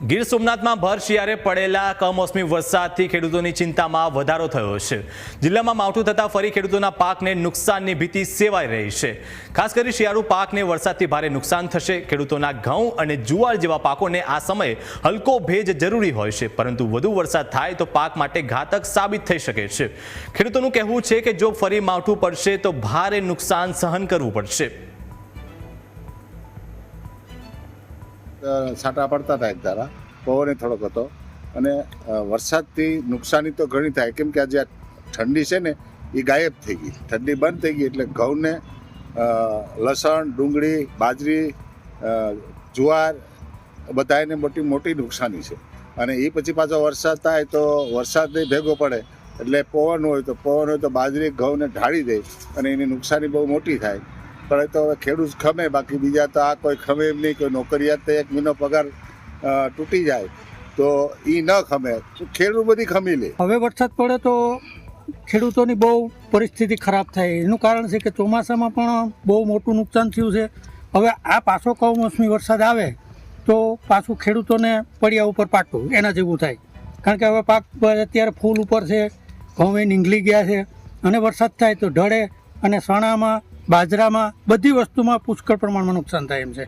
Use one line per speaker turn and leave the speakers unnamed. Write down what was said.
ગીર સોમનાથમાં ભર શિયાળે પડેલા કમોસમી વરસાદથી ખેડૂતોની ચિંતામાં વધારો થયો છે। જિલ્લામાં માવઠું થતાં ફરી ખેડૂતોના પાકને નુકસાનની ભીતિ સેવાઈ રહી છે। ખાસ કરી શિયાળુ પાકને વરસાદથી ભારે નુકસાન થશે। ખેડૂતોના ઘઉં અને જુવાર જેવા પાકોને આ સમયે હલકો ભેજ જરૂરી હોય છે, પરંતુ વધુ વરસાદ થાય તો પાક માટે ઘાતક સાબિત થઈ શકે છે। ખેડૂતોનું કહેવું છે કે જો ફરી માવઠું પડશે તો ભારે નુકસાન સહન કરવું પડશે।
છાંટા પડતા હતા, એક ધારા પવન થોડોક હતો અને વરસાદથી નુકસાની તો ઘણી થાય, કેમ કે આજે ઠંડી છે ને એ ગાયબ થઈ ગઈ, ઠંડી બંધ થઈ ગઈ એટલે ઘઉંને લસણ, ડુંગળી, બાજરી, જુવાર બધાને મોટી મોટી નુકસાની છે। અને એ પછી પાછો વરસાદ થાય તો વરસાદ ભેગો પડે એટલે પવન હોય તો બાજરી ઘઉંને ઢાળી દે અને એની નુકસાની બહુ મોટી થાય। પણ તો હવે ખેડૂત ખમે, બાકી બીજા તો આ કોઈ ખમે એમ નહીં। કોઈ નોકરિયાત તો 1 મહિનો પગાર તૂટી જાય તો એ ન ખમે, ખેડૂત બધી ખમી લે।
હવે વરસાદ પડે તો ખેડૂતોની બહુ પરિસ્થિતિ ખરાબ થાય। એનું કારણ છે કે ચોમાસામાં પણ બહુ મોટું નુકસાન થયું છે। હવે આ પાછો કમોસમી વરસાદ આવે તો પાછું ખેડૂતોને પડ્યા ઉપર પાટું એના જેવું થાય, કારણ કે હવે પાક અત્યારે ફૂલ ઉપર છે, ઘઉં નીંગલી ગયા છે અને વરસાદ થાય તો ઢળે અને ચણામાં, બાજરામાં બધી વસ્તુમાં પુષ્કળ પ્રમાણમાં નુકસાન થાય એમ છે।